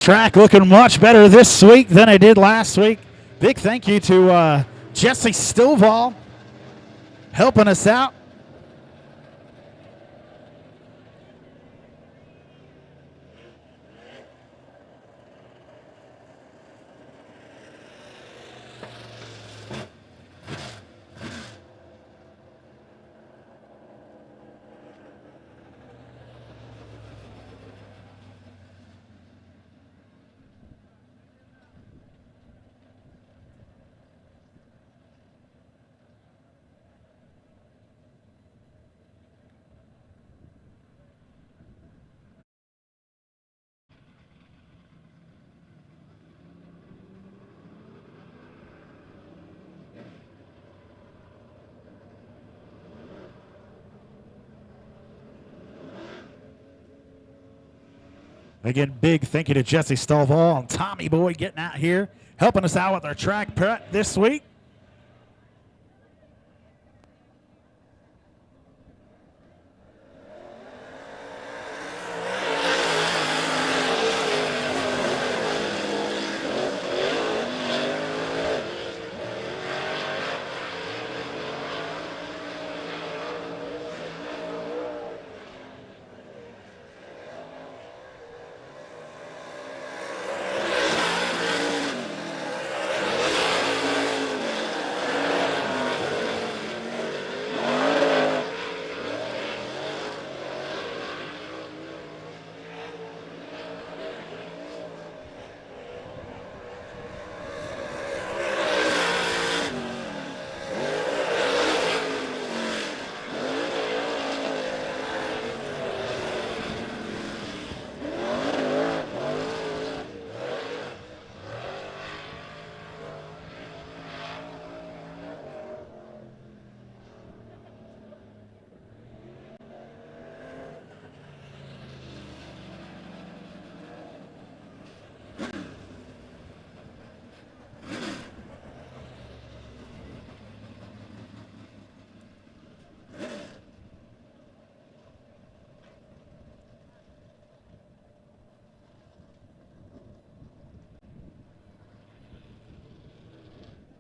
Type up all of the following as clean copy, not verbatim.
Track looking much better this week than I did last week. Big thank you to Jesse Stovall helping us out. Again, big thank you to Jesse Stovall and Tommy Boy getting out here, helping us out with our track prep this week.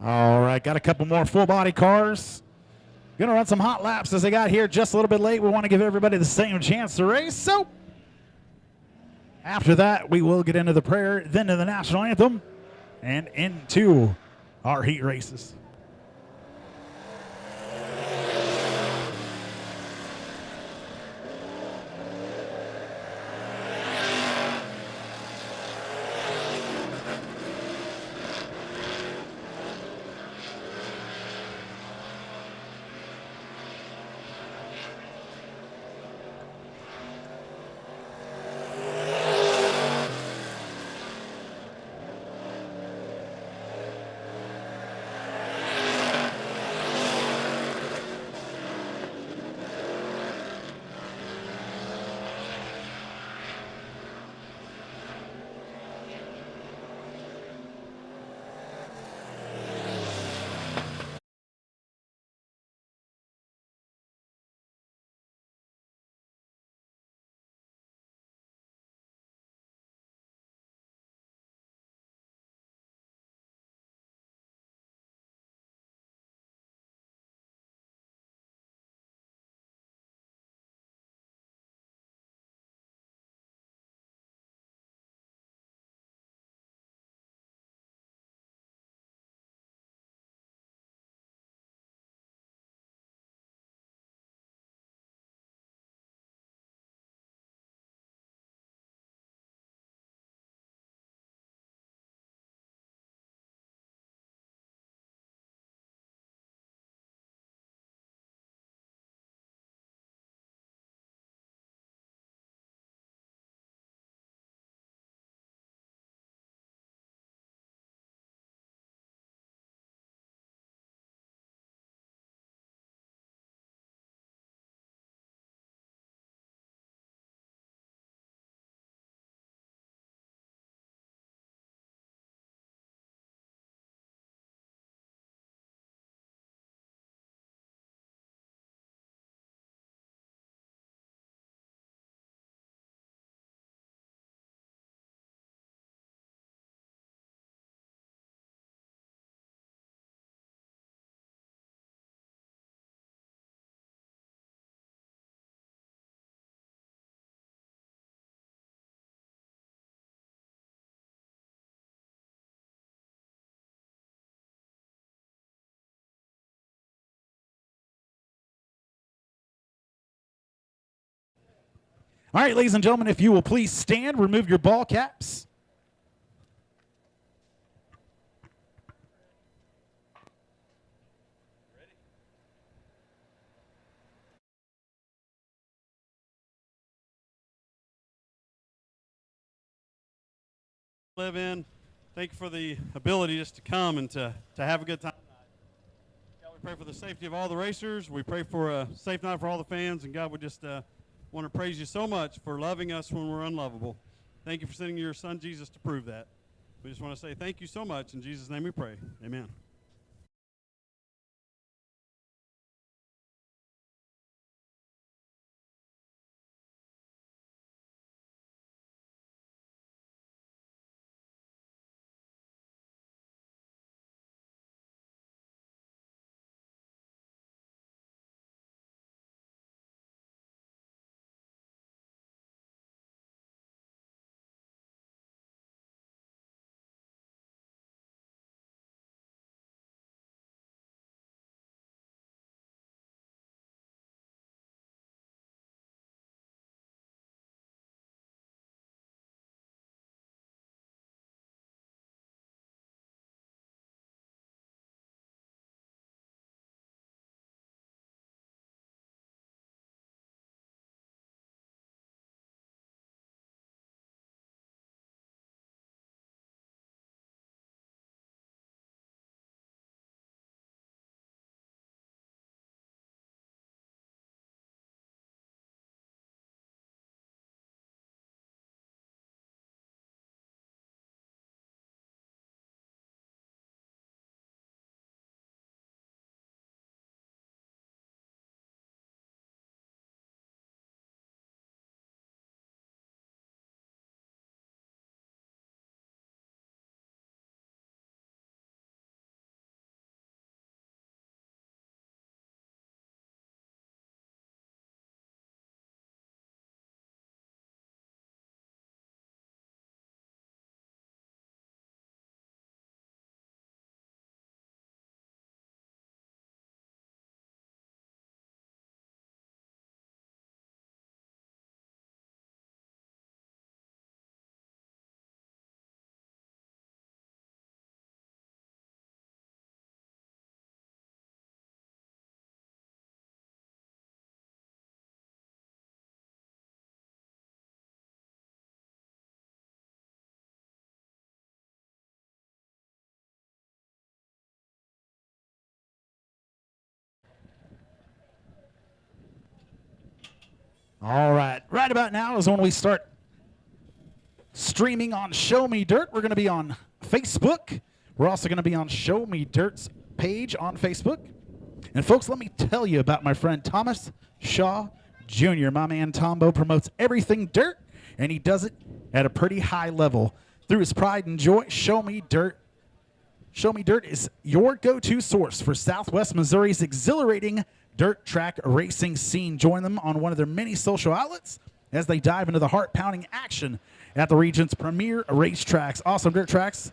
All right, got a couple more full body cars. Gonna run some hot laps as they got here just a little bit late. We want to give everybody the same chance to race. So after that, we will get into the prayer, then to the national anthem, and into our heat races. All right, ladies and gentlemen, if you will please stand, remove your ball caps. Live in. Thank you for the ability just to come and to have a good time. God, we pray for the safety of all the racers. We pray for a safe night for all the fans. And God, we just want to praise you so much for loving us when we're unlovable. Thank you for sending your son Jesus to prove that. We just want to say thank you so much. In Jesus' name we pray. Amen. All right. Right about now is when we start streaming on Show Me Dirt. We're going to be on Facebook. We're also going to be on Show Me Dirt's page on Facebook. And folks, let me tell you about my friend Thomas Shaw Jr. My man Tombo promotes everything dirt, and he does it at a pretty high level. Through his pride and joy, Show Me Dirt. Show Me Dirt is your go-to source for Southwest Missouri's exhilarating dirt track racing scene. Join them on one of their many social outlets as they dive into the heart-pounding action at the region's premier racetracks. Awesome dirt tracks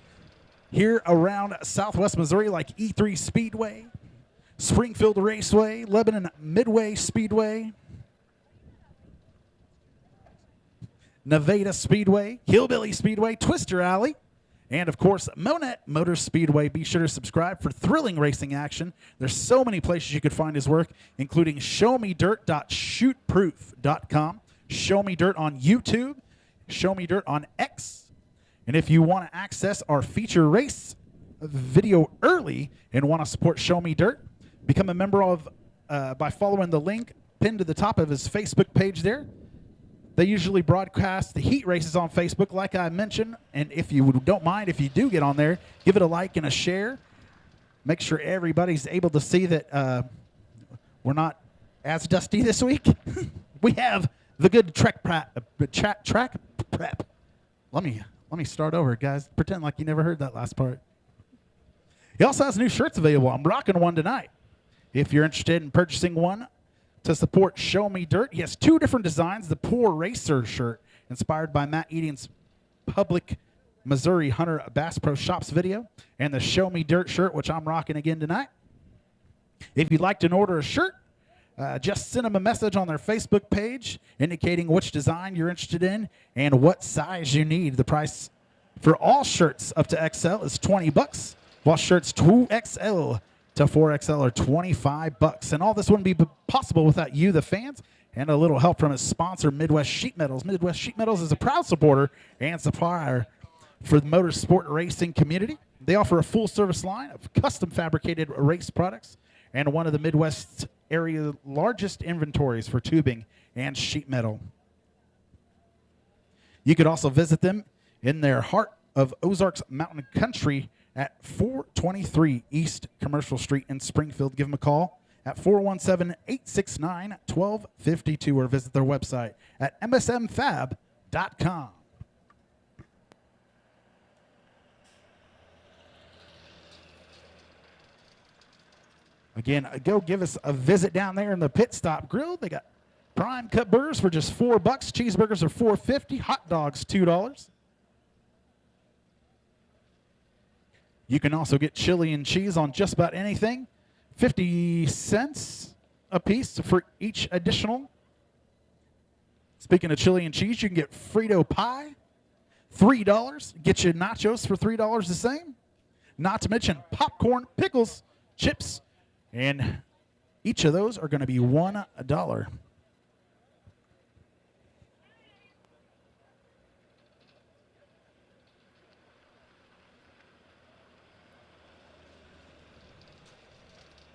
here around Southwest Missouri like E3 Speedway, Springfield Raceway, Lebanon Midway Speedway, Nevada Speedway, Hillbilly Speedway, Twister Alley, and, of course, Monett Motor Speedway. Be sure to subscribe for thrilling racing action. There's so many places you could find his work, including showmedirt.shootproof.com, Show Me Dirt on YouTube, Show Me Dirt on X. And if you want to access our feature race video early and want to support Show Me Dirt, become a member of by following the link pinned to the top of his Facebook page there. They usually broadcast the heat races on Facebook, like I mentioned. And if you don't mind, if you do get on there, give it a like and a share. Make sure everybody's able to see that we're not as dusty this week. We have the good track prep. Let me start over, guys. Pretend like you never heard that last part. He also has new shirts available. I'm rocking one tonight. If you're interested in purchasing one to support Show Me Dirt, he has two different designs. The Poor Racer shirt, inspired by Matt Eaton's Public Missouri Hunter Bass Pro Shops video, and the Show Me Dirt shirt, which I'm rocking again tonight. If you'd like to order a shirt, just send them a message on their Facebook page indicating which design you're interested in and what size you need. The price for all shirts up to XL is $20, while shirts 2XL to 4XL are $25. And all this wouldn't be possible without you, the fans, and a little help from its sponsor, Midwest Sheet Metals. Midwest Sheet Metals is a proud supporter and supplier for the motorsport racing community. They offer a full-service line of custom fabricated race products and one of the Midwest area largest inventories for tubing and sheet metal. You could also visit them in their heart of Ozarks Mountain Country at 423 East Commercial Street in Springfield. Give them a call at 417-869-1252 or visit their website at msmfab.com. Again, go give us a visit down there in the Pit Stop Grill. They got prime cut burgers for just $4. Cheeseburgers are $4.50. Hot dogs, $2. You can also get chili and cheese on just about anything. 50 cents a piece for each additional. Speaking of chili and cheese, you can get Frito pie, $3. Get you nachos for $3 the same. Not to mention popcorn, pickles, chips, and each of those are going to be $1.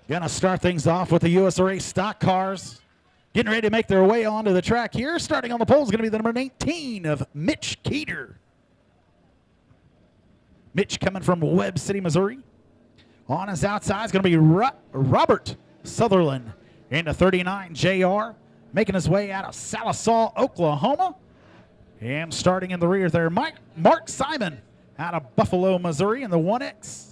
Going to start things off with the USRA stock cars. Getting ready to make their way onto the track here. Starting on the pole is going to be the number 19 of Mitch Keeter. Mitch coming from Webb City, Missouri. On his outside is going to be Robert Sutherland into 39 JR. Making his way out of Sallisaw, Oklahoma. And starting in the rear there, Mark Simon out of Buffalo, Missouri in the 1X.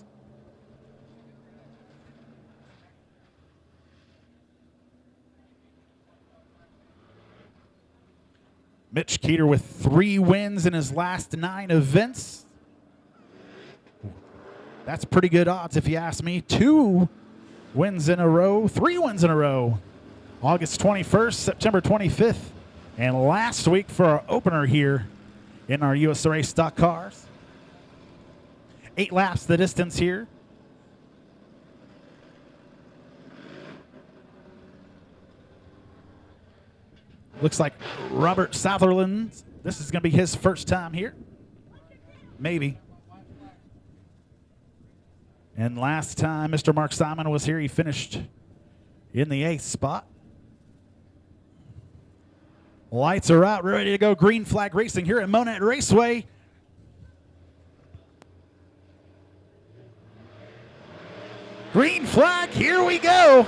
Mitch Keeter with 3 wins in his last 9 events. That's pretty good odds if you ask me. 2 wins in a row, 3 wins in a row. August 21st, September 25th, and last week for our opener here in our USRA stock cars. 8 laps the distance here. Looks like Robert Sutherland, this is going to be his first time here. Maybe. And last time Mr. Mark Simon was here, he finished in the 8th spot. Lights are out, ready to go. Green flag racing here at Monett Raceway. Green flag, here we go.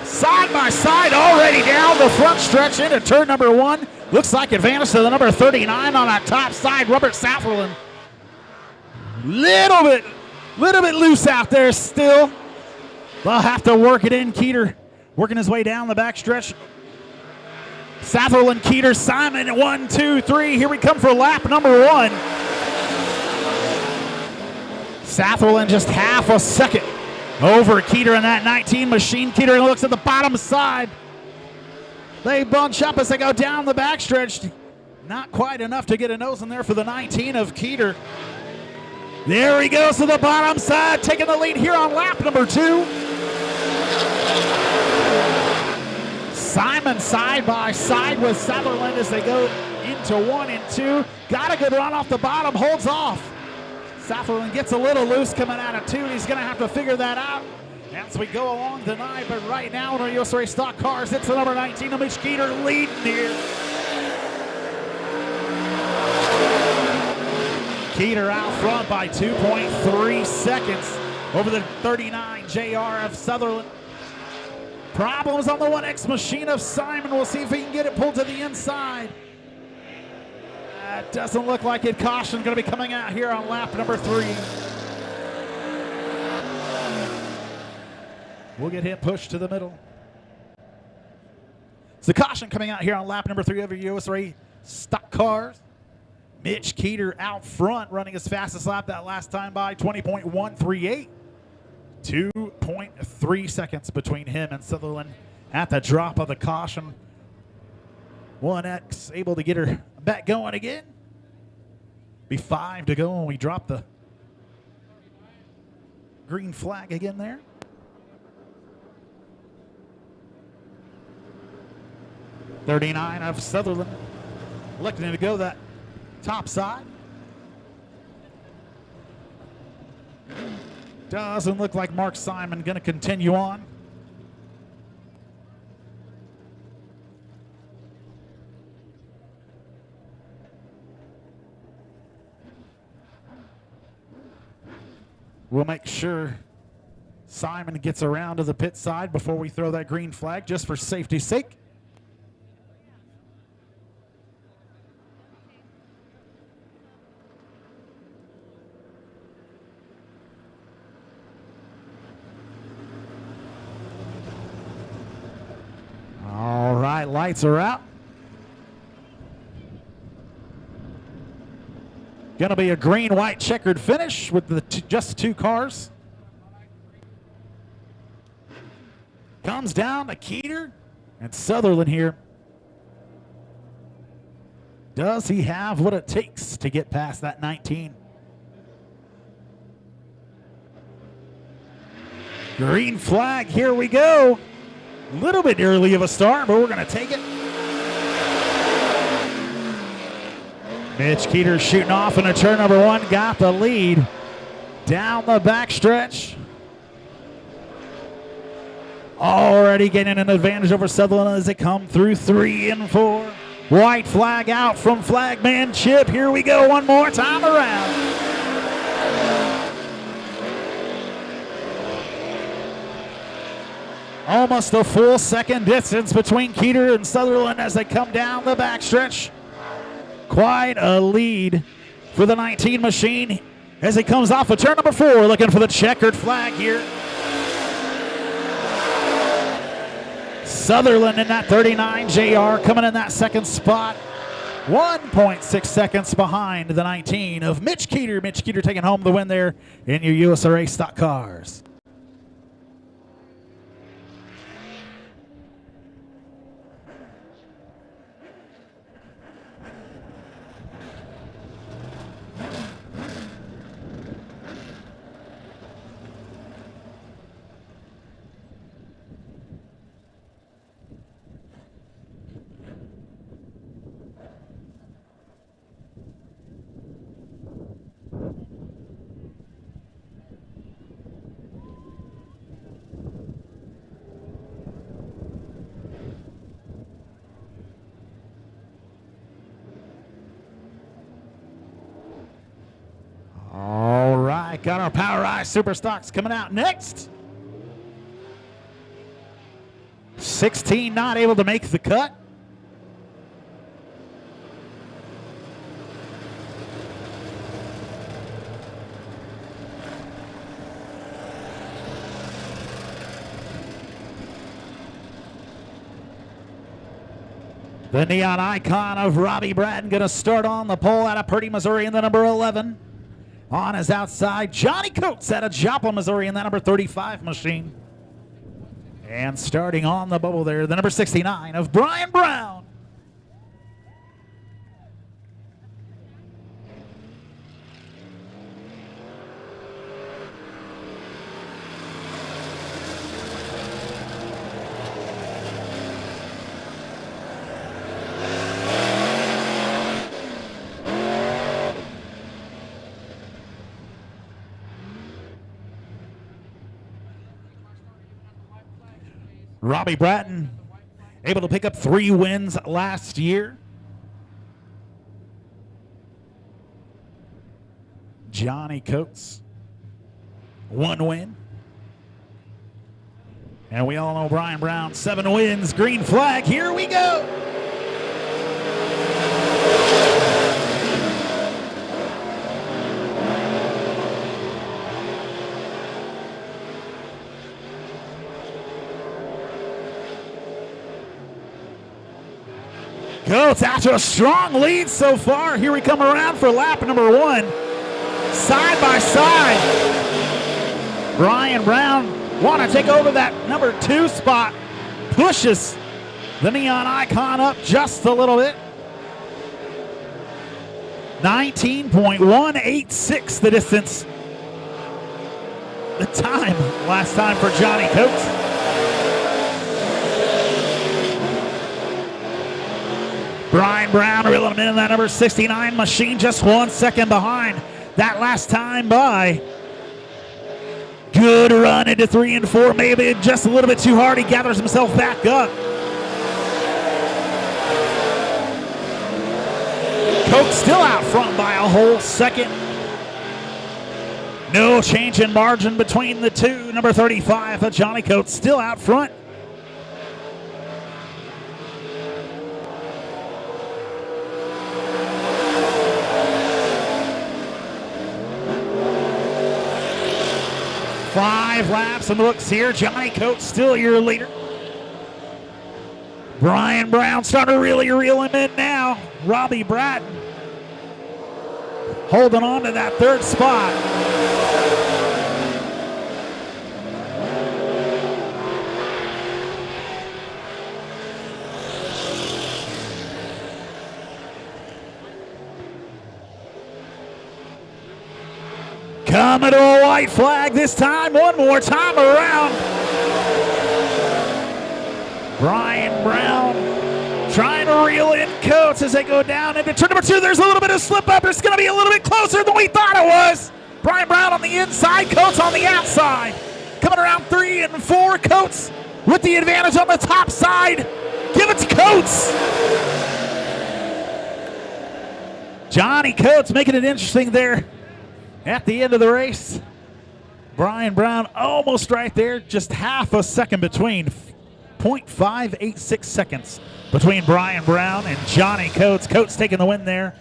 Side by side, already down the front stretch into turn number 1. Looks like advantage to the number 39 on that top side, Robert Sutherland. Little bit loose out there still. They'll have to work it in. Keeter working his way down the back stretch. Sutherland, Keeter, Simon, 1, 2, 3. Here we come for lap number 1. Sutherland just half a second over Keeter in that 19 machine. Keeter looks at the bottom side. They bunch up as they go down the backstretch. Not quite enough to get a nose in there for the 19 of Keeter. There he goes to the bottom side, taking the lead here on lap number 2. Simon side by side with Sutherland as they go into 1 and 2. Got a good run off the bottom, holds off. Sutherland gets a little loose coming out of 2. He's going to have to figure that out as we go along tonight. But right now in our USRA stock cars, it's the number 19 of Mitch Keeter leading here. Keeter out front by 2.3 seconds over the 39 JR of Sutherland. Problems on the 1X machine of Simon. We'll see if he can get it pulled to the inside. That doesn't look like it. Caution going to be coming out here on lap number 3. We'll get him pushed to the middle. So caution coming out here on lap number 3 of your USRA stock cars. Mitch Keeter out front running his fastest lap that last time by 20.138. 2.3 seconds between him and Sutherland at the drop of the caution. 1X able to get her back going again. Be 5 to go when we drop the green flag again there. .39 of Sutherland electing to go that top side. Doesn't look like Mark Simon going to continue on. We'll make sure Simon gets around to the pit side before we throw that green flag, just for safety's sake. All right, lights are out. Going to be a green-white checkered finish with the just 2 cars. Comes down to Keeter and Sutherland here. Does he have what it takes to get past that 19? Green flag, here we go. A little bit early of a start, but we're going to take it. Mitch Keeter shooting off into turn number 1, got the lead down the backstretch. Already getting an advantage over Sutherland as they come through 3 and 4. White flag out from flagman Chip. Here we go one more time around. Almost a full second distance between Keeter and Sutherland as they come down the backstretch. Quite a lead for the 19 machine as he comes off of turn number 4, looking for the checkered flag here. Sutherland in that 39 JR coming in that second spot. 1.6 seconds behind the 19 of Mitch Keeter. Mitch Keeter taking home the win there in your USRA stock cars. All right, got our POWRi Super Stocks coming out next. 16 not able to make the cut. The neon icon of Robbie Bratton going to start on the pole out of Purdy, Missouri in the number 11. On his outside, Johnny Coates out of Joplin, Missouri in that number 35 machine. And starting on the bubble there, the number 69 of Brian Brown. Robbie Bratton able to pick up 3 wins last year. Johnny Coates, 1 win. And we all know Brian Brown, 7 wins. Green flag, here we go. Coates after a strong lead so far. Here we come around for lap number 1. Side by side. Brian Brown want to take over that number 2 spot. Pushes the Neon Icon up just a little bit. 19.186 the distance. The time last time for Johnny Coates. Brian Brown reeling him in that number 69 machine, just 1 second behind that last time by. Good run into 3 and 4, maybe just a little bit too hard. He gathers himself back up. Coates still out front by a whole second. No change in margin between the two. Number 35, Johnny Coates, still out front. Five laps in the books here. Johnny Coates still your leader. Brian Brown starting to really reel him in now. Robbie Bratton holding on to that 3rd spot. Coming to a white flag this time, one more time around. Brian Brown trying to reel in Coates as they go down into turn number 2. There's a little bit of slip up. It's going to be a little bit closer than we thought it was. Brian Brown on the inside, Coates on the outside. Coming around 3 and 4, Coates with the advantage on the top side. Give it to Coates. Johnny Coates making it interesting there at the end of the race. Brian Brown almost right there, just half a second between. 0.586 seconds between Brian Brown and Johnny Coates. Coates taking the win there.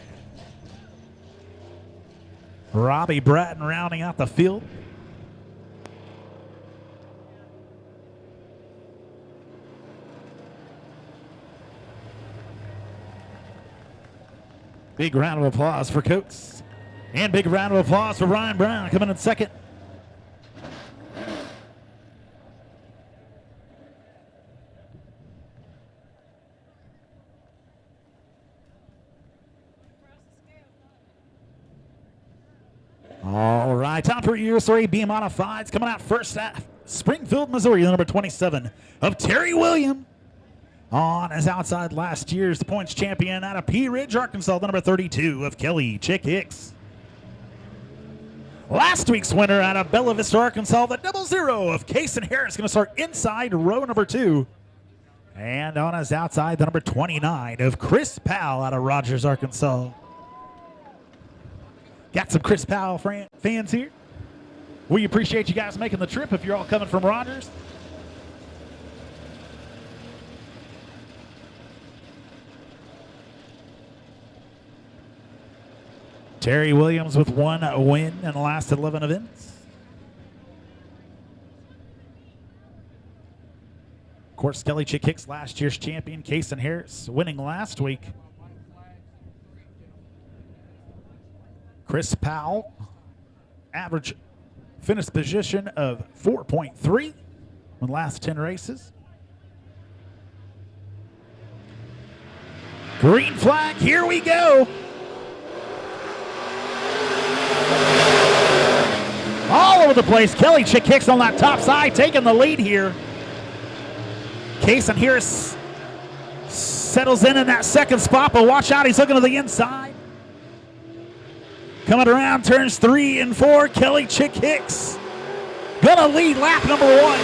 Robbie Bratton rounding out the field. Big round of applause for Coates. And big round of applause for Brian Brown coming in second. All right, time for USRA Modifieds. Coming out first at Springfield, Missouri, the number 27 of Terry William. On his outside last year's the points champion out of Pea Ridge, Arkansas, the number 32 of Kelly Chick Hicks. Last week's winner out of Bella Vista, Arkansas, the 00 of Kason Harris, going to start inside row number 2. And on his outside, the number 29 of Chris Powell out of Rogers, Arkansas. Got some Chris Powell fans here. We appreciate you guys making the trip if you're all coming from Rogers. Terry Williams with 1 win in the last 11 events. Of course, Kelly Chick Hicks, last year's champion. Kason Harris winning last week. Chris Powell, average finish position of 4.3 in the last 10 races. Green flag, here we go. All over the place, Kelly Chick Hicks on that top side, taking the lead here. Kason Harris settles in that second spot, but watch out, he's looking to the inside. Coming around turns 3 and 4, Kelly Chick Hicks gonna lead lap number 1.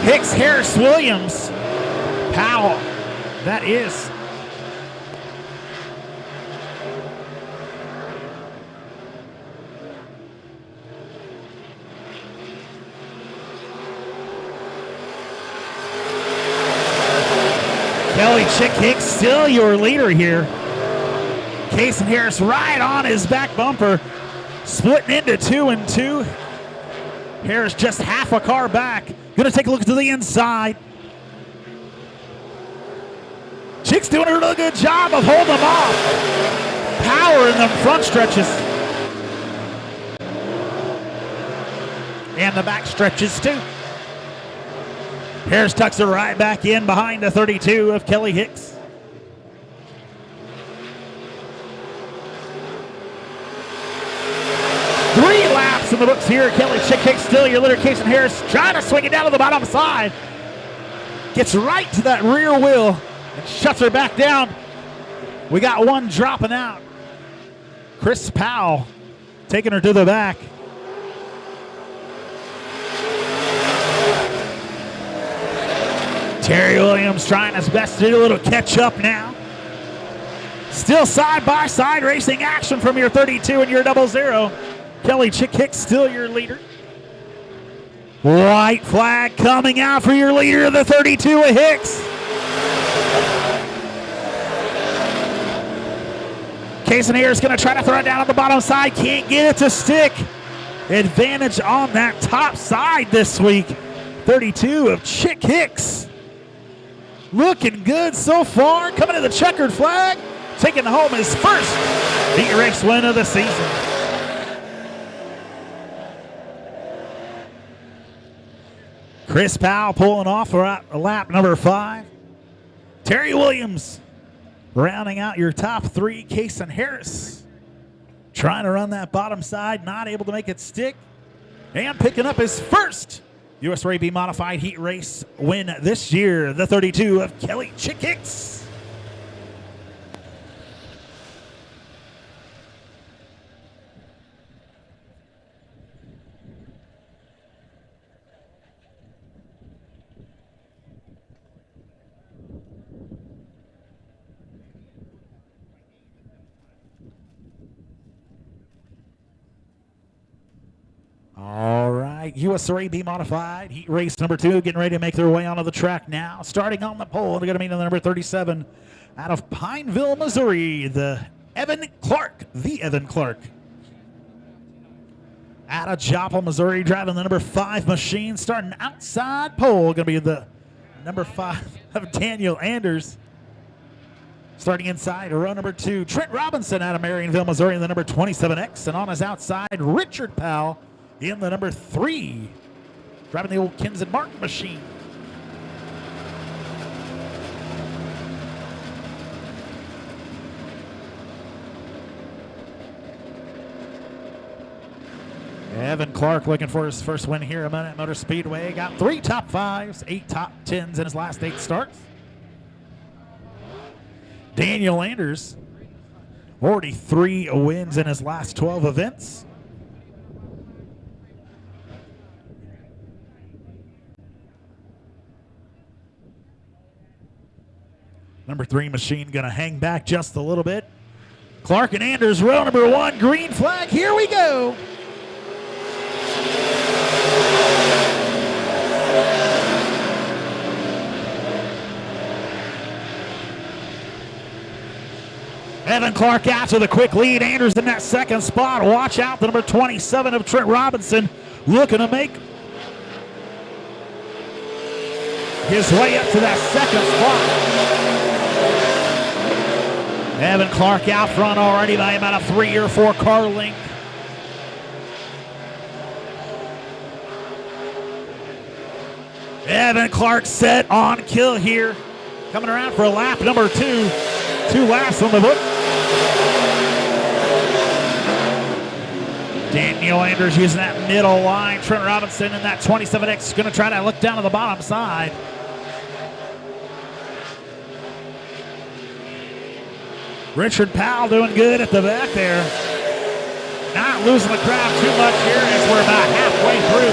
Hicks, Harris, Williams, Powell, that is. Kelly Chick Hicks still your leader here. Kason Harris right on his back bumper, splitting into 2 and 2. Harris just half a car back. Gonna take a look to the inside. Chick's doing a really good job of holding them off. Power in the front stretches. in the back stretches too. Harris tucks it right back in behind the 32 of Kelly Hicks. Three laps in the books here. Kelly Chick Hicks still your leader. Kason Harris trying to swing it down to the bottom side. Gets right to that rear wheel and shuts her back down. We got one dropping out. Chris Powell taking her to the back. Terry Williams trying his best to do a little catch up now. Still side by side racing action from your 32 and your 00. Kelly Chick Hicks still your leader. White flag coming out for your leader of the 32 of Hicks. Kason Harris going to try to throw it down on the bottom side. Can't get it to stick. Advantage on that top side this week. 32 of Chick Hicks. Looking good so far. Coming to the checkered flag. Taking home his first heat race win of the season. Chris Powell pulling off lap number 5. Terry Williams rounding out your top 3. Kason Harris trying to run that bottom side, not able to make it stick. And picking up his first USRA Modified heat race win this year, the 32 of Kelly Chick Hicks. All right, USRA Modified heat race number 2 getting ready to make their way onto the track now. Starting on the pole, they're going to meet on the number 37 out of Pineville, Missouri, the Evan Clark. Out of Joplin, Missouri, driving the number 5 machine. Starting outside pole, going to be the number 5 of Daniel Anders. Starting inside, row number 2, Trent Robinson out of Marionville, Missouri, in the number 27X. And on his outside, Richard Powell in the number 3, driving the old Kins and Martin machine. Evan Clark looking for his first win here at Monett Motor Speedway. Got 3 top 5s, 8 top 10s in his last 8 starts. Daniel Anders, already 3 wins in his last 12 events. Number 3 machine going to hang back just a little bit. Clark and Anders, row number 1, green flag. Here we go. Evan Clark out to the quick lead. Anders in that second spot. Watch out, the number 27 of Trent Robinson looking to make his way up to that second spot. Evan Clark out front already by about a 3 or 4 car length. Evan Clark set on kill here. Coming around for lap number 2. 2 laps on the book. Daniel Anders using that middle line. Trent Robinson in that 27X is going to try to look down to the bottom side. Richard Powell doing good at the back there. Not losing the crowd too much here as we're about halfway through.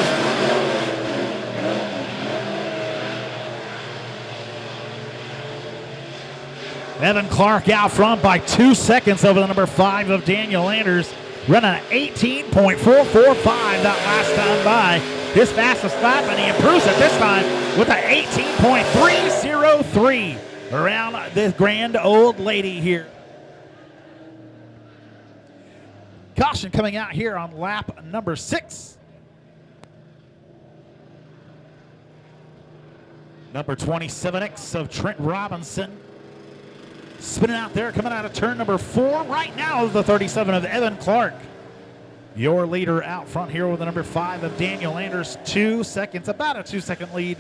Evan Clark out front by 2 seconds over the number 5 of Daniel Anders. Running an 18.445 that last time by. His fastest lap, and he improves it this time with an 18.303 around this grand old lady here. Caution coming out here on lap number 6. Number 27X of Trent Robinson. Spinning out there, coming out of turn number 4. Right now, the 37 of Evan Clark. Your leader out front here with the number 5 of Daniel Anders, 2 seconds, about a 2-second lead.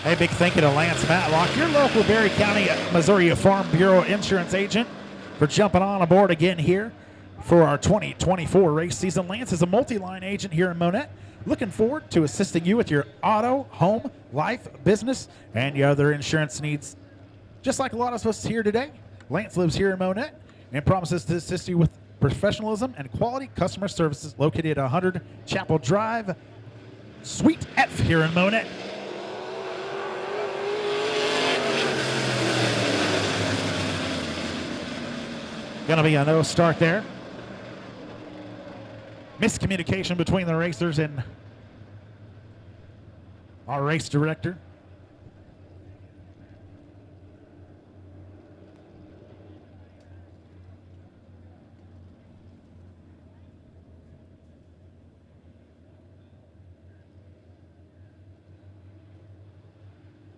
Hey, big thank you to Lance Matlock, your local Berry County, Missouri Farm Bureau insurance agent, for jumping on aboard again here for our 2024 race season. Lance is a multi-line agent here in Monett. Looking forward to assisting you with your auto, home, life, business, and your other insurance needs. Just like a lot of us here today, Lance lives here in Monett and promises to assist you with professionalism and quality customer services located at 100 Chapel Drive, Suite F here in Monett. Going to be a no start there. Miscommunication between the racers and our race director.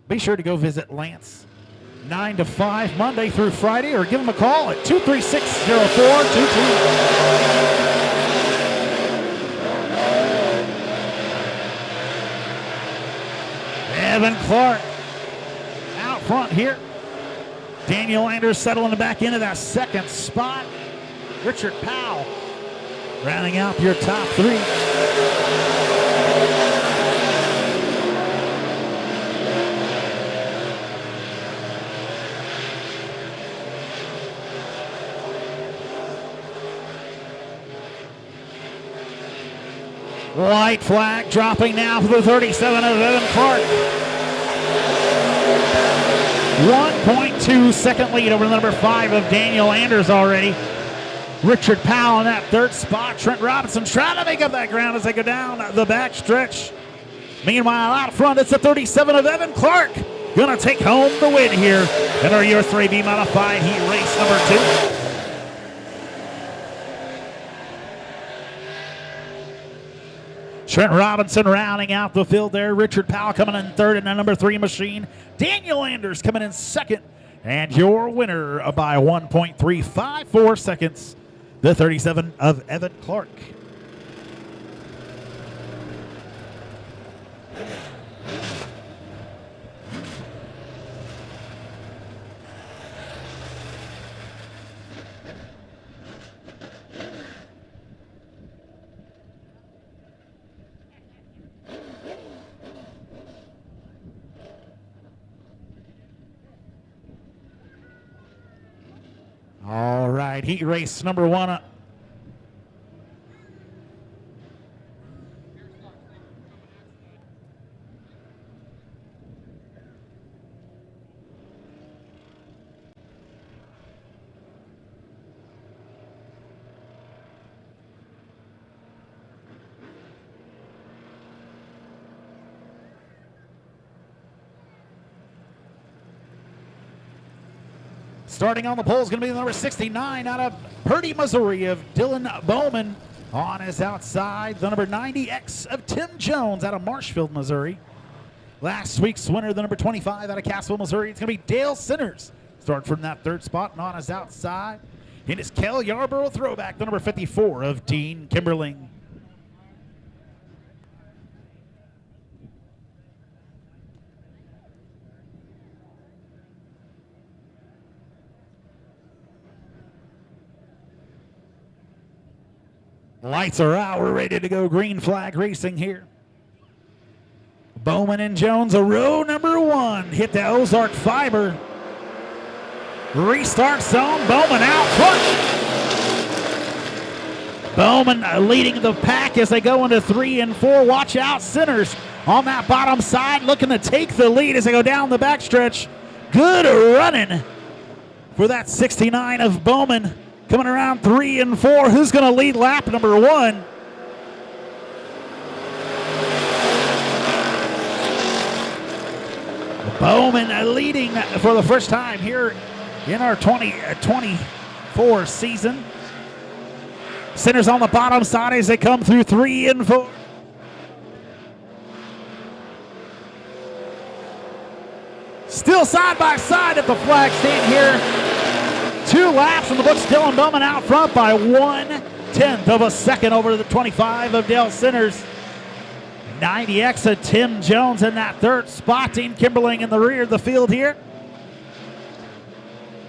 Be sure to go visit Lance 9 to 5 Monday through Friday, or give him a call at 236-0422. Evan Clark out front here. Daniel Anders settling back into that second spot. Richard Powell rounding out your top 3. White flag dropping now for the 37 of Evan Clark. 1.2 second lead over the number 5 of Daniel Anders already. Richard Powell in that third spot. Trent Robinson trying to make up that ground as they go down the back stretch. Meanwhile, out front, it's the 37 of Evan Clark. Gonna take home the win here in our USRA Modified Heat Race number 2. Trent Robinson rounding out the field there. Richard Powell coming in third in the number 3 machine. Daniel Anders coming in second. And your winner by 1.354 seconds, the 37 of Evan Clark. All right, heat race number 1. Starting on the pole is going to be the number 69 out of Purdy, Missouri, of Dylan Bowman. On his outside, the number 90X of Tim Jones out of Marshfield, Missouri. Last week's winner, the number 25 out of Cassville, Missouri. It's going to be Dale Sinners. Start from that third spot, and on his outside, it is Kel Yarborough throwback, the number 54 of Dean Kimberling. Lights are out. We're ready to go. Green flag racing here. Bowman and Jones, a row number 1. Hit the Ozark fiber. Restart zone. Bowman out front. Bowman leading the pack as they go into 3 and 4. Watch out, Sinners on that bottom side looking to take the lead as they go down the backstretch. Good running for that 69 of Bowman. Coming around 3 and 4. Who's going to lead lap number 1? Bowman leading for the first time here in our 2024 season. Centers on the bottom side as they come through 3 and 4. Still side by side at the flag stand here. 2 laps in the books. Dylan Bowman out front by 1/10 of a second over the 25 of Dale Centers. 90X of Tim Jones in that third spot. Dean Kimberling in the rear of the field here.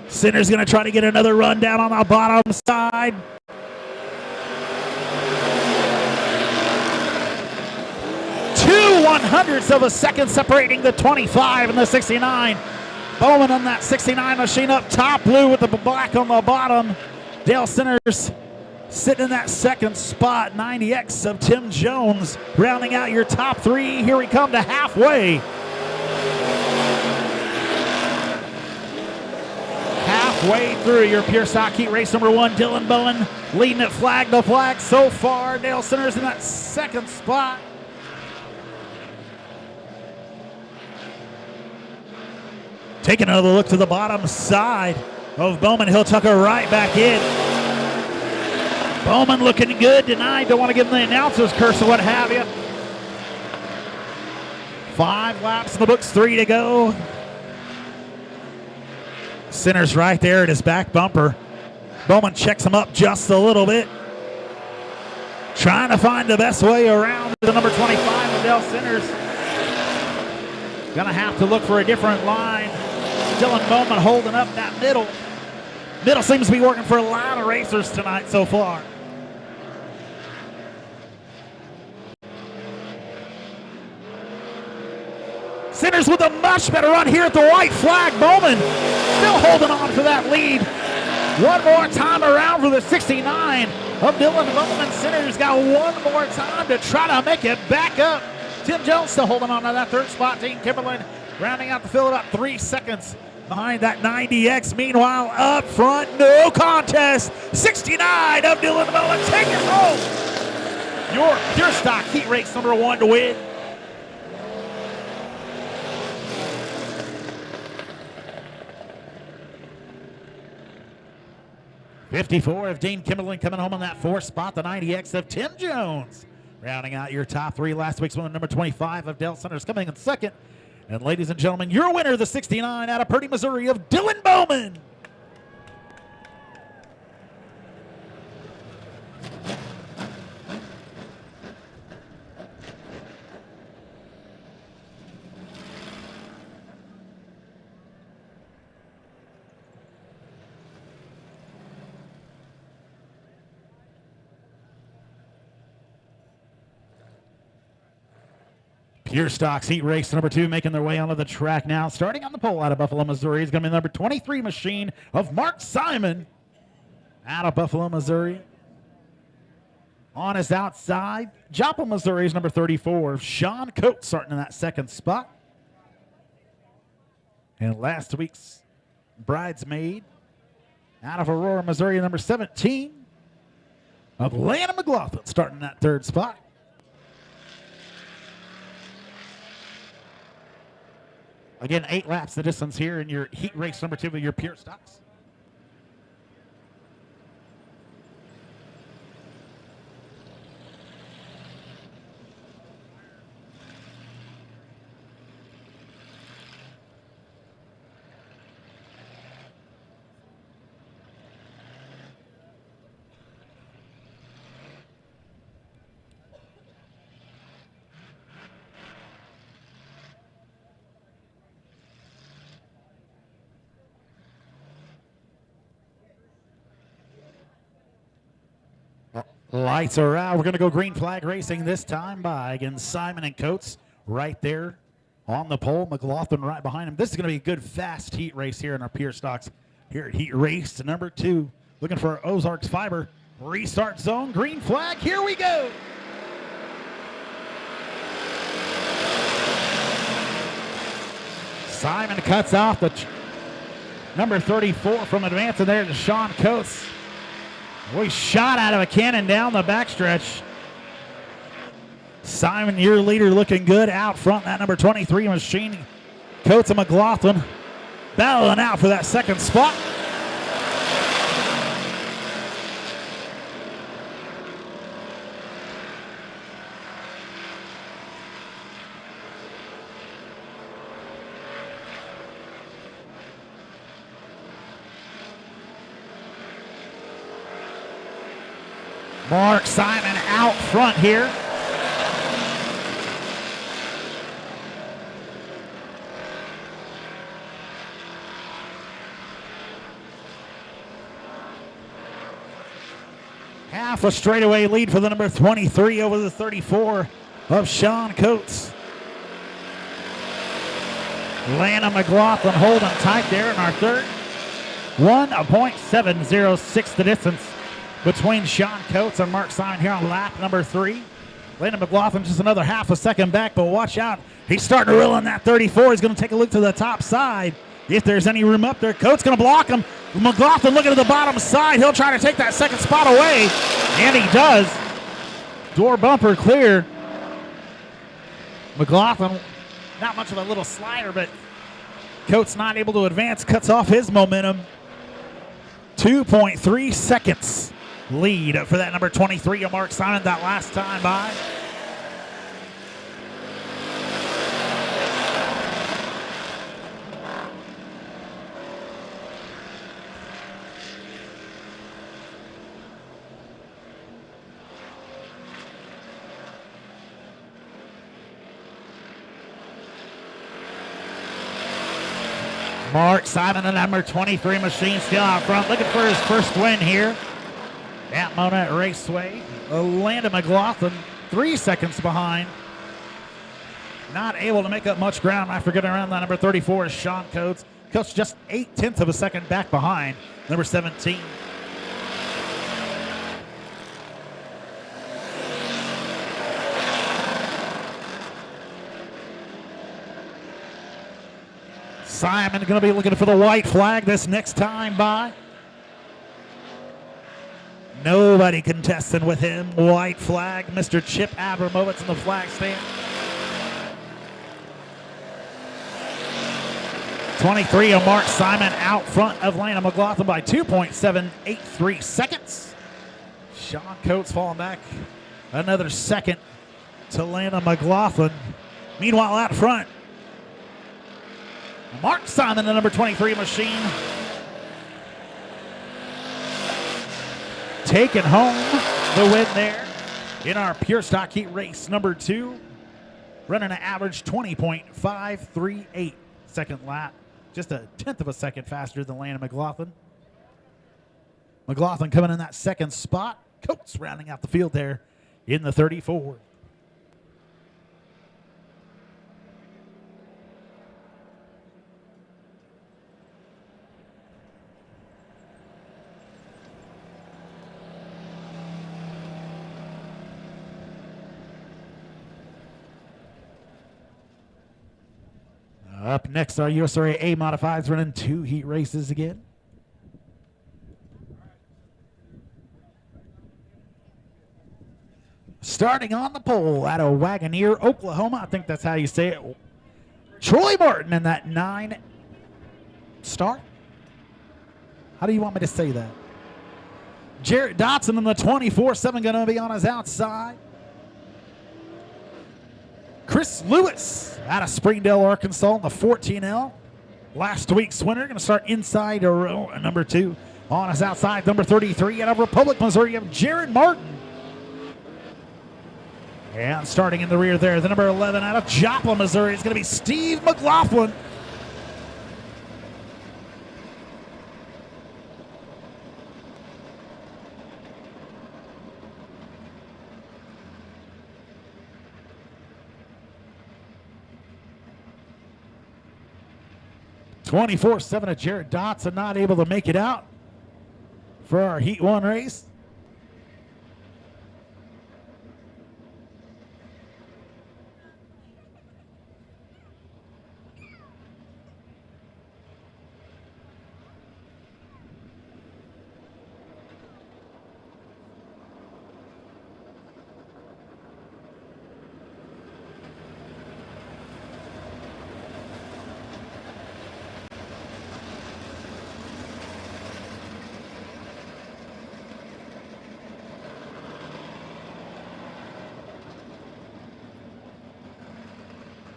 Centers going to try to get another run down on the bottom side. Two 100ths of a second separating the 25 and the 69. Bowman on that 69 machine up top, blue with the black on the bottom. Dale Centers sitting in that second spot. 90X of Tim Jones rounding out your top 3. Here we come to halfway. Halfway through your pure stock heat race number 1. Dylan Bowman leading it flag to flag so far. Dale Centers in that second spot. Taking another look to the bottom side of Bowman. He'll tuck her right back in. Bowman looking good tonight. Don't want to give him the announcer's curse or what have you. 5 laps in the books, 3 to go. Centers right there at his back bumper. Bowman checks him up just a little bit. Trying to find the best way around the number 25 of Dale Centers. Gonna have to look for a different line. Dylan Bowman holding up that middle. Middle seems to be working for a lot of racers tonight so far. Centers with a much better run here at the white flag. Bowman still holding on to that lead. One more time around for the 69 of Dylan Bowman. Centers got one more time to try to make it back up. Tim Jones still holding on to that third spot. Dean Kimberlin rounding out the field about 3 seconds behind that 90X. Meanwhile, up front, no contest. 69 of Dylan Bowman. Take it home. Your pure stock heat race number 1 to win. '54 of Dean Kimberlin coming home on that 4th spot. The 90X of Tim Jones rounding out your top 3. Last week's winner, number 25 of Dale Centers, coming in second. And ladies and gentlemen, your winner, the 69 out of Purdy, Missouri, of Dylan Bowman. Pure Stocks Heat Race number 2 making their way onto the track now. Starting on the pole out of Buffalo, Missouri is going to be number 23 machine of Mark Simon out of Buffalo, Missouri. On his outside, Joplin, Missouri is number 34. Sean Coates starting in that 2nd spot. And last week's bridesmaid out of Aurora, Missouri, number 17 of Lana McLaughlin starting in that 3rd spot. Again, 8 laps the distance here in your heat race number 2 of your pure stocks. Lights are out. We're going to go green flag racing this time by, again, Simon and Coates right there on the pole. McLaughlin right behind him. This is going to be a good, fast heat race here in our pure stocks here at heat race number 2. Looking for our Ozarks Fiber restart zone. Green flag. Here we go. Simon cuts off the number 34 from advancing there to Sean Coates. We shot out of a cannon down the backstretch. Simon, your leader, looking good out front. That number 23 machine. Coates and McLaughlin battling out for that second spot. Mark Simon out front here. Half a straightaway lead for the number 23 over the 34 of Sean Coates. Lana McLaughlin holding tight there in our third. 1.706 the distance between Sean Coates and Mark Simon here on lap number 3. Landon McLaughlin just another half a second back, but watch out. He's starting to reel in that 34. He's going to take a look to the top side. If there's any room up there, Coates going to block him. McLaughlin looking at the bottom side. He'll try to take that second spot away, and he does. Door bumper clear. McLaughlin, not much of a little slider, but Coates not able to advance, cuts off his momentum. 2.3 seconds lead for that number 23 of Mark Simon that last time by. Mark Simon, the number 23 machine, still out front, looking for his first win here at Monett Raceway. Landon McLaughlin 3 seconds behind. Not able to make up much ground after getting around that number 34 is Sean Coates. Coates just 0.8 of a second back behind number 17. Simon going to be looking for the white flag this next time by. Nobody contesting with him. White flag, Mr. Chip Abramovitz in the flag stand. 23 of Mark Simon out front of Landon McLaughlin by 2.783 seconds. Sean Coates falling back another second to Landon McLaughlin. Meanwhile, out front, Mark Simon, the number 23 machine, taking home the win there in our Pure Stock Heat race number 2, running an average 20.538 second lap, just 1/10 of a second faster than Landon McLaughlin. McLaughlin coming in that second spot. Coates rounding out the field there in the 34. Up next, our USRA Modifieds running 2 heat races again. Starting on the pole out of Wagoneer, Oklahoma. I think that's how you say it. Troy Martin in that 9 star. How do you want me to say that? Jarrett Dotson in the 24-7 going to be on his outside. Chris Lewis out of Springdale, Arkansas in the 14L. Last week's winner going to start inside row number 2 on his outside. Number 33 out of Republic, Missouri, you have Jared Martin. And starting in the rear there, the number 11 out of Joplin, Missouri is going to be Steve McLaughlin. (24-7) of Jared Dotson not able to make it out for our Heat 1 race.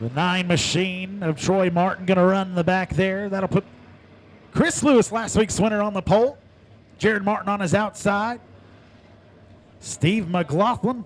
The 9 machine of Troy Martin going to run in the back there. That'll put Chris Lewis, last week's winner, on the pole. Jared Martin on his outside. Steve McLaughlin.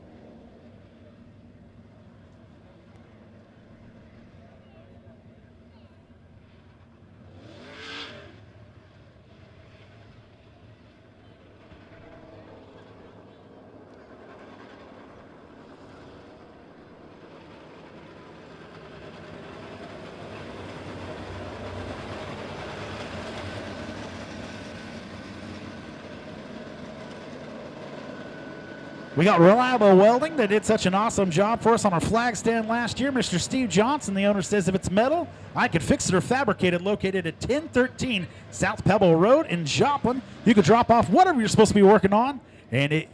We got Reliable Welding. They did such an awesome job for us on our flag stand last year. Mr. Steve Johnson, the owner, says if it's metal, I could fix it or fabricate it. Located at 1013 South Pebble Road in Joplin. You could drop off whatever you're supposed to be working on, and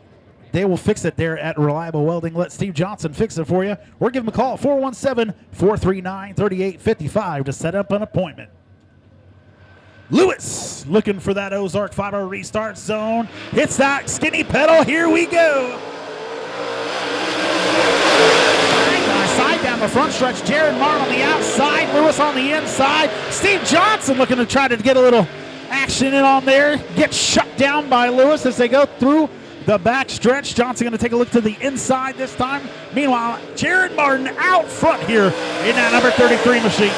they will fix it there at Reliable Welding. Let Steve Johnson fix it for you. Or give him a call at 417-439-3855 to set up an appointment. Lewis looking for that Ozark 5 restart zone. Hits that skinny pedal. Here we go. Side down the front stretch. Jared Martin on the outside. Lewis on the inside. Steve Johnson looking to try to get a little action in on there. Gets shut down by Lewis as they go through the back stretch. Johnson going to take a look to the inside this time. Meanwhile, Jared Martin out front here in that number 33 machine.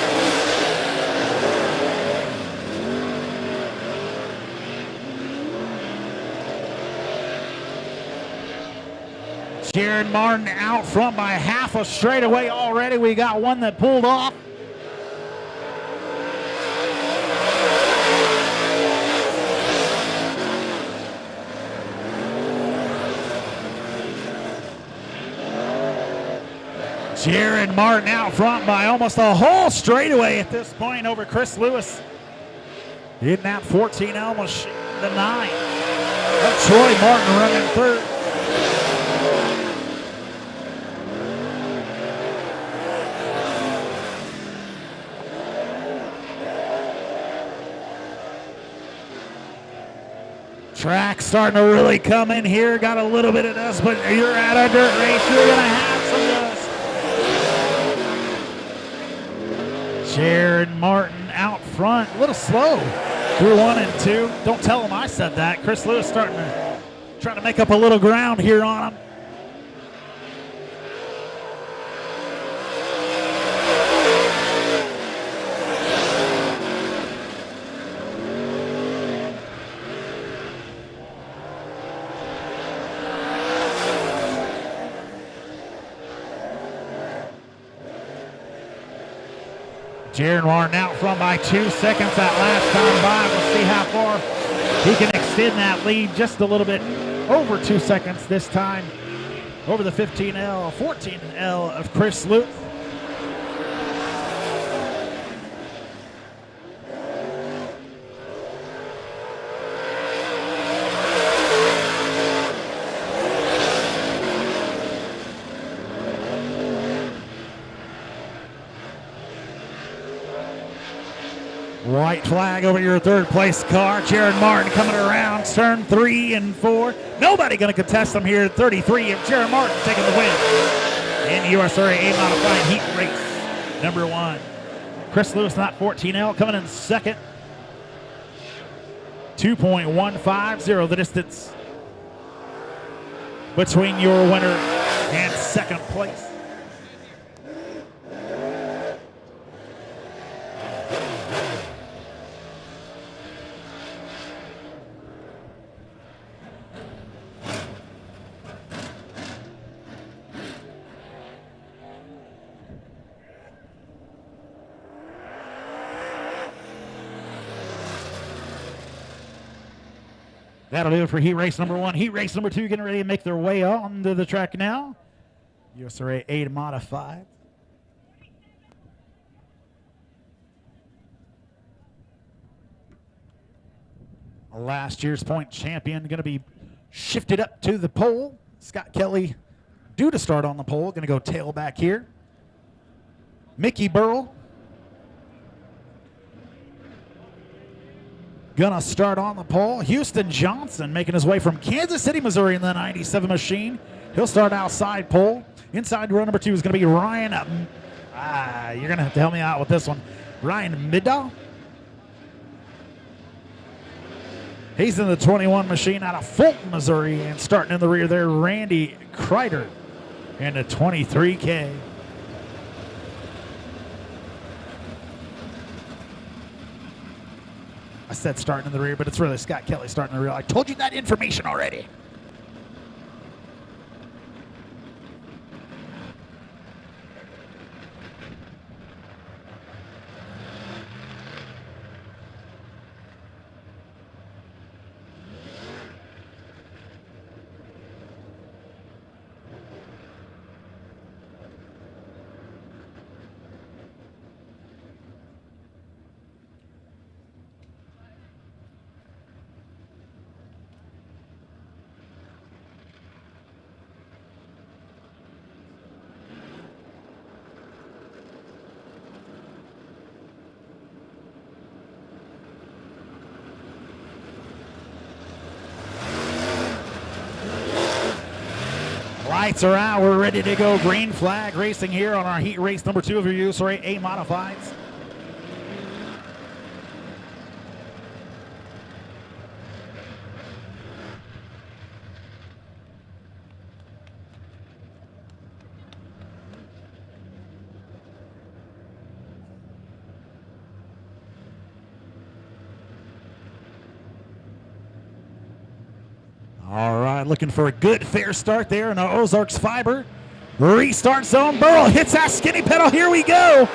Jared Martin out front by half a straightaway already. We got one that pulled off. Jared Martin out front by almost a whole straightaway at this point over Chris Lewis. In that 14L machine, the 9. That's Troy Martin running third. Track starting to really come in here. Got a little bit of dust, but you're at a dirt race. You're going to have some dust. Jared Martin out front. A little slow through 1 and 2. Don't tell him I said that. Chris Lewis starting to try to make up a little ground here on him. Jared Martin out front by 2 seconds that last time by. We'll see how far he can extend that lead just a little bit. Over 2 seconds this time. Over the 15L, 14L of Chris Lewis. White flag over your third place car. Jared Martin coming around turn 3 and 4. Nobody going to contest them here at 33. If Jared Martin taking the win in USRA Modified Heat Race number 1. Chris Lewis, not 14L, coming in second. 2.150 the distance between your winner and second place. That'll do it for heat race number 1. Heat race number 2 getting ready to make their way onto the track now. USRA 8 Modified. Last year's point champion going to be shifted up to the pole. Scott Kelly due to start on the pole. Going to go tailback here. Mickey Burrell gonna start on the pole. Houston Johnson making his way from Kansas City, Missouri in the 97 machine. He'll start outside pole. Inside row number 2 is gonna be Ryan You're going to have to help me out with this one. Ryan Middahl. He's in the 21 machine out of Fulton, Missouri. And starting in the rear there, Randy Kreider in the 23K. I said starting in the rear, but it's really Scott Kelly starting in the rear. I told you that information already. Lights are out. We're ready to go. Green flag racing here on our heat race number 2 of your USRA Modifieds. All right, looking for a good, fair start there in the Ozarks Fiber. Restart zone. Burrow hits that skinny pedal. Here we go.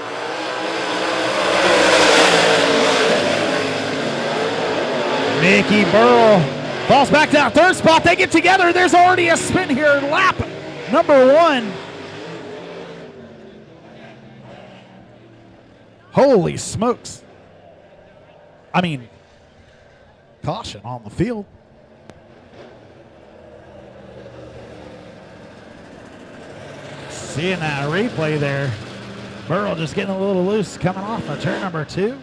Mickey Burrow falls back to that third spot. They get together. There's already a spin here. Lap number 1. Holy smokes. I mean, caution on the field. Seeing that replay there, Burrow just getting a little loose coming off of turn number 2.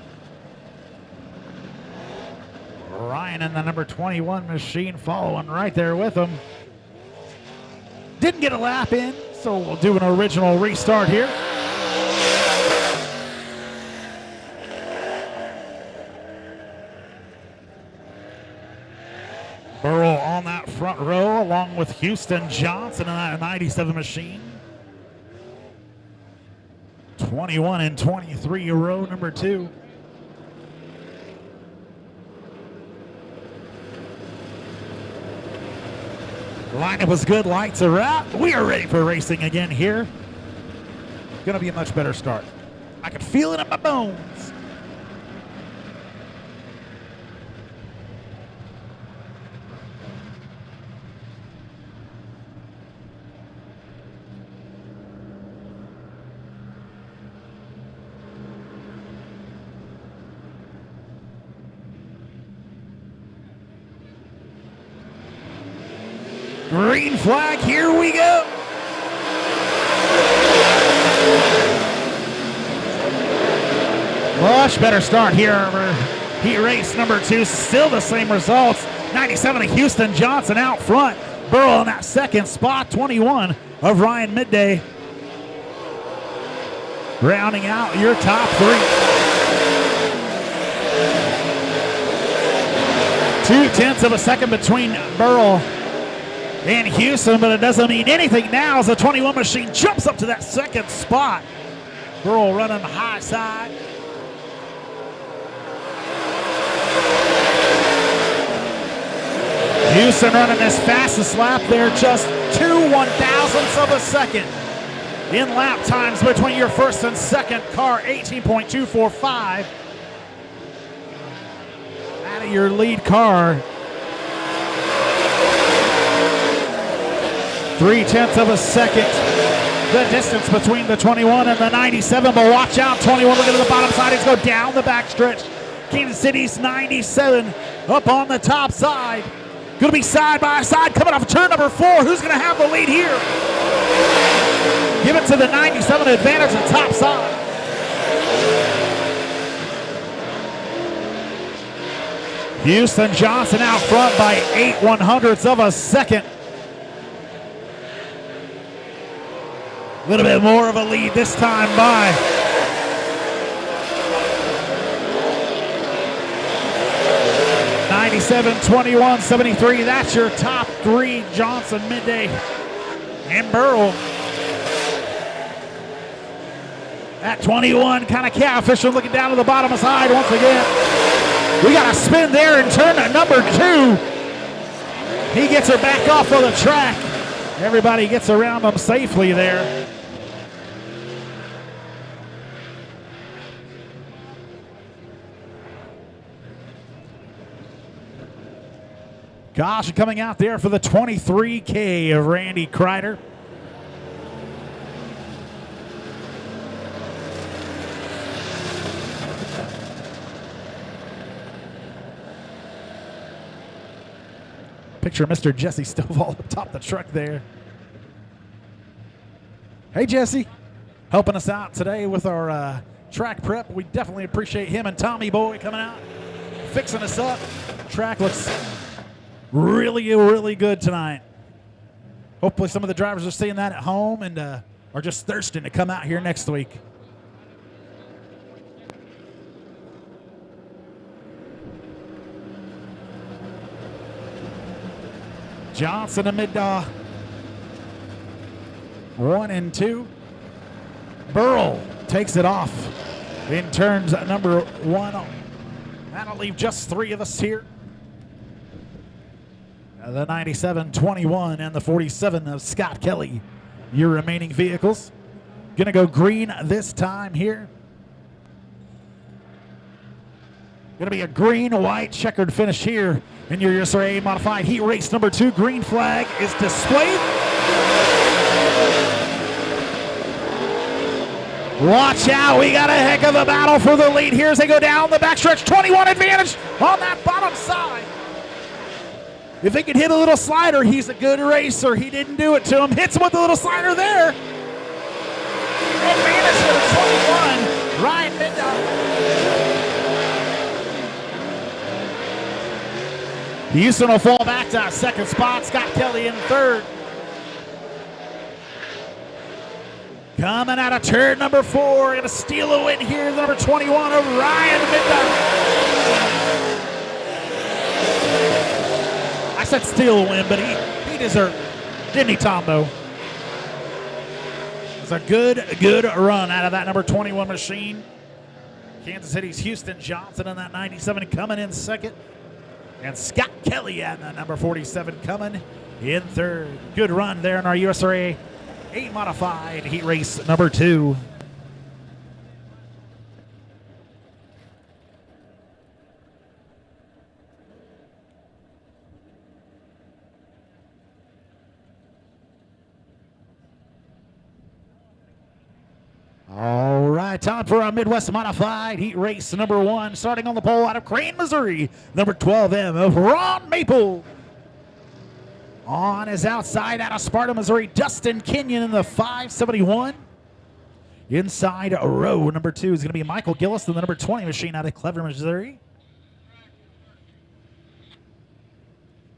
Ryan in the number 21 machine following right there with him. Didn't get a lap in, so we'll do an original restart here. Burrow on that front row along with Houston Johnson in that 97 machine. 21 and 23, row number 2. Lineup was good, lights are out. We are ready for racing again here. Gonna be a much better start. I can feel it in my bones. Green flag, here we go. Much better start here for heat race number 2. Still the same results. 97 of Houston Johnson out front. Burrow in that second spot. 21 of Ryan Midday. Rounding out your top 3. 0.2 of a second between Burrow and Houston, but it doesn't mean anything now as the 21 machine jumps up to that second spot. Burrow running high side. Houston running his fastest lap there, just 2/1000ths of a second in lap times between your first and second car, 18.245. Out of your lead car. 0.3 of a second, the distance between the 21 and the 97, but watch out, 21 looking at the bottom side, he's go down the backstretch. Kansas City's 97 up on the top side. Gonna be side by side coming off turn number 4. Who's gonna have the lead here? Give it to the 97 advantage on top side. Houston Johnson out front by 8/100ths of a second. A little bit more of a lead this time by 97, 21, 73. That's your top three, Johnson, Midday, and Burrell. At 21, kind of catfishing, looking down to the bottom side once again. We got a spin there in turn number 2. He gets her back off of the track. Everybody gets around him safely there. Gosh, coming out there for the 23K of Randy Kreider. Picture of Mr. Jesse Stovall up top the truck there. Hey, Jesse, helping us out today with our track prep. We definitely appreciate him and Tommy Boy coming out, fixing us up. Track looks really, really good tonight. Hopefully some of the drivers are seeing that at home and are just thirsting to come out here next week. Johnson and mid 1 and 2. Burrell takes it off in turns number 1. That'll leave just 3 of us here. The 97, 21, and the 47 of Scott Kelly, your remaining vehicles. Gonna go green this time here. Gonna be a green, white, checkered finish here in your USRA Modified Heat Race number 2. Green flag is displayed. Watch out, we got a heck of a battle for the lead here as they go down the backstretch. 21 advantage on that bottom side. If he could hit a little slider, he's a good racer. He didn't do it to him. Hits him with a little slider there. Advantage for the 21. Ryan Middaugh. Houston will fall back to second spot. Scott Kelly in third. Coming out of turn number 4. Going to steal a win here. Number 21 of Ryan Middaugh. I said steal a win, but he deserved it. Didn't he, Tombo? It's a good run out of that number 21 machine. Kansas City's Houston Johnson in that 97 coming in second. And Scott Kelly at that number 47 coming in third. Good run there in our USRA 8 Modified Heat Race number 2. All right, time for our Midwest Modified Heat Race number 1. Starting on the pole out of Crane, Missouri, number 12M of Ron Maple. On his outside out of Sparta, Missouri, Dustin Kenyon in the 571. Inside row number 2 is going to be Michael Gillis in the number 20 machine out of Clever, Missouri.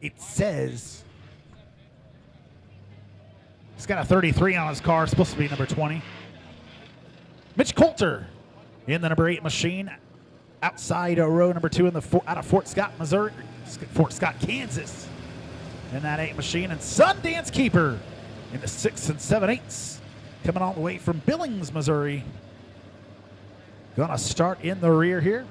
It says he's got a 33 on his car, supposed to be number 20. Mitch Coulter in the number 8 machine. Outside row number 2 in the out of Fort Scott, Missouri. Fort Scott, Kansas. In that 8 machine. And Sundance Keeper in the 6 and 7/8. Coming all the way from Billings, Missouri. Gonna start in the rear here.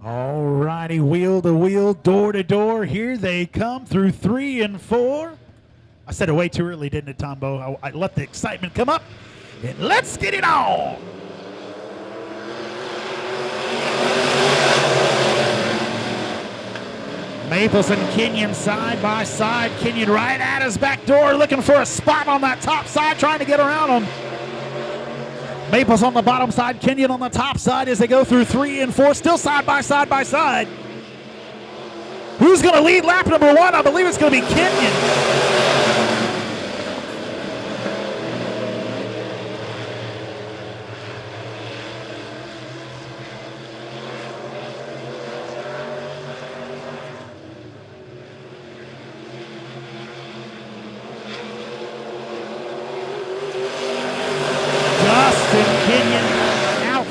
All righty, wheel to wheel, door to door. Here they come through 3 and 4. I said it way too early, didn't it, Tombo? I let the excitement come up. And let's get it on. Maples and Kenyon side by side. Kenyon right at his back door, looking for a spot on that top side, trying to get around him. Maples on the bottom side, Kenyon on the top side as they go through 3 and 4, still side by side by side. Who's going to lead lap number 1? I believe it's going to be Kenyon.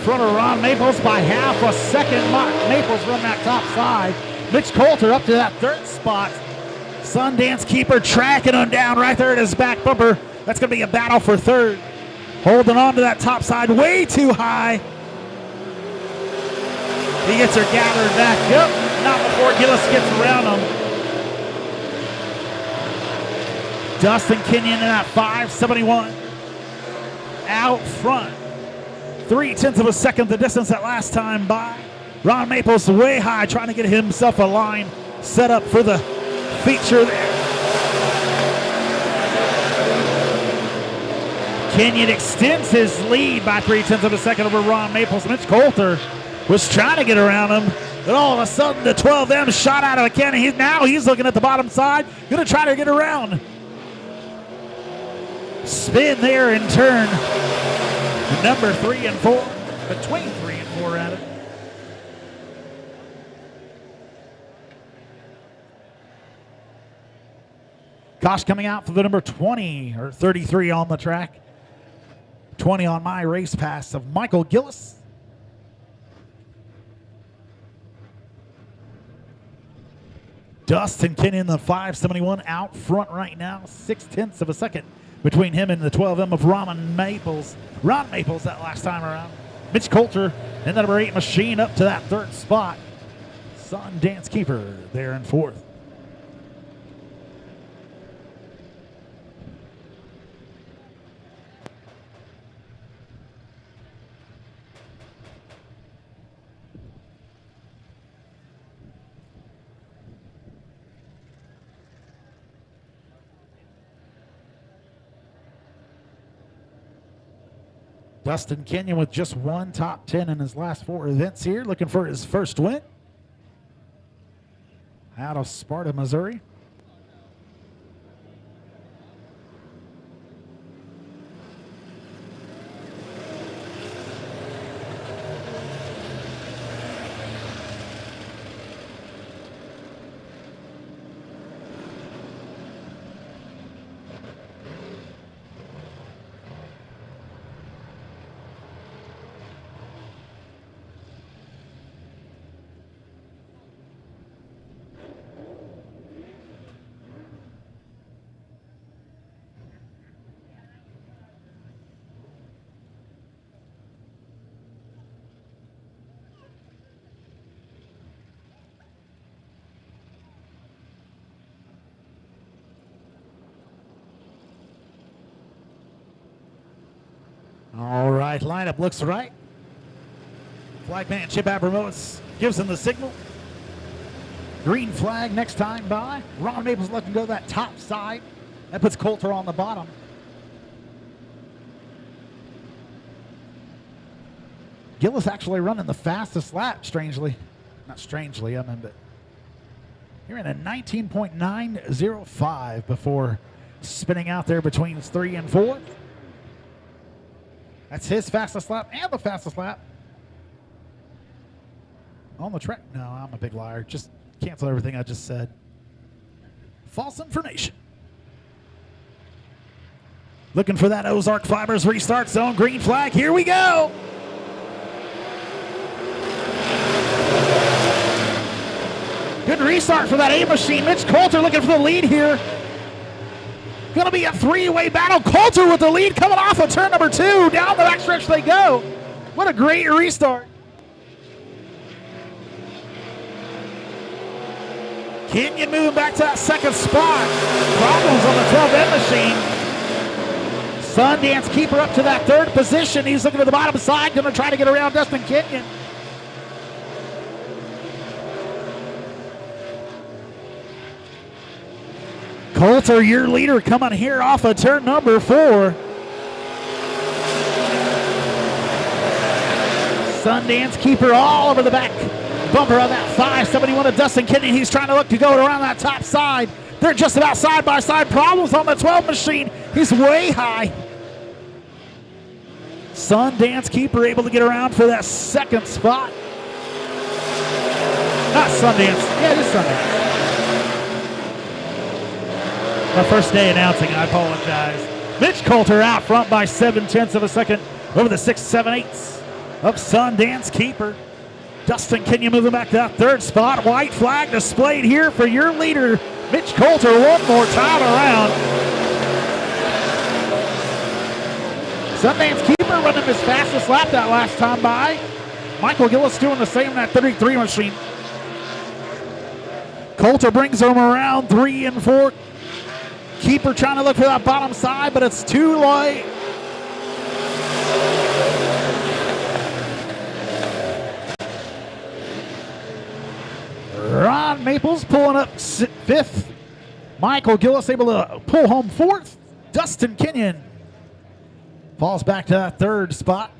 Front of Ron Maples by half a second. Maples run that top side. Mitch Coulter up to that third spot. Sundance Keeper tracking him down right there at his back bumper. That's going to be a battle for third. Holding on to that top side way too high. He gets her gathered back. Yep, not before Gillis gets around him. Dustin Kenyon in that 571. Out front. 0.3 of a second the distance that last time by. Ron Maples way high, trying to get himself a line set up for the feature there. Kenyon extends his lead by 0.3 of a second over Ron Maples. Mitch Coulter was trying to get around him, but all of a sudden the 12M shot out of a cannon. He's looking at the bottom side, going to try to get around. Spin there in turn. Number 3 and 4, between 3 and 4 rather. Kosh coming out for the number 20 or 33 on the track. 20 on my race pass of Michael Gillis. Dustin Kenyon, the 571 out front right now. 0.6 of a second between him and the 12M of Ron Maples. Ron Maples that last time around. Mitch Coulter and the number 8 machine up to that third spot. Sundance Keeper there in fourth. Dustin Kenyon with just one top 10 in his last 4 events here, looking for his first win out of Sparta, Missouri. All right, lineup looks right. Flagman Chip Abramovitz gives him the signal. Green flag next time by. Ron Maples letting go that top side. That puts Coulter on the bottom. Gillis actually running the fastest lap, strangely. Not strangely, I mean, but you're in a 19.905 before spinning out there between 3 and 4. That's his fastest lap and the fastest lap on the track. No, I'm a big liar. Just cancel everything I just said. False information. Looking for that Ozark Fibers restart zone. Green flag. Here we go. Good restart for that A machine. Mitch Coulter looking for the lead here. Going to be a three-way battle. Coulter with the lead coming off of turn number 2. Down the backstretch they go. What a great restart. Kenyon moving back to that second spot. Problems on the 12M machine. Sundance Keeper up to that third position. He's looking to the bottom side. Going to try to get around Dustin Kenyon. Coulter, your leader, coming here off of turn number 4. Sundance Keeper all over the back bumper on that 571 of Dustin Kenyon. He's trying to look to go around that top side. They're just about side by side. Problems on the 12 machine. He's way high. Sundance Keeper able to get around for that second spot. Not Sundance. Yeah, it is Sundance. My first day announcing, I apologize. Mitch Coulter out front by 7/10 of a second over the 6.78 of Sundance Keeper. Dustin Kenyon moving back to that third spot. White flag displayed here for your leader, Mitch Coulter, one more time around. Sundance Keeper running his fastest lap that last time by. Michael Gillis doing the same in that 33 machine. Coulter brings him around 3 and 4. Keeper trying to look for that bottom side, but it's too late. Ron Maples pulling up 5th. Michael Gillis able to pull home 4th. Dustin Kenyon falls back to that third spot.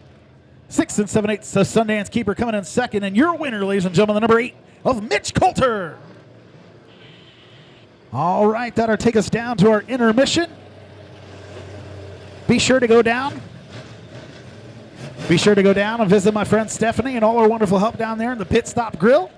6 7/8. So Sundance Keeper coming in second. And your winner, ladies and gentlemen, the number 8 of Mitch Coulter. All right, that'll take us down to our intermission. Be sure to go down. Be sure to go down and visit my friend Stephanie and all our wonderful help down there in the Pit Stop Grill.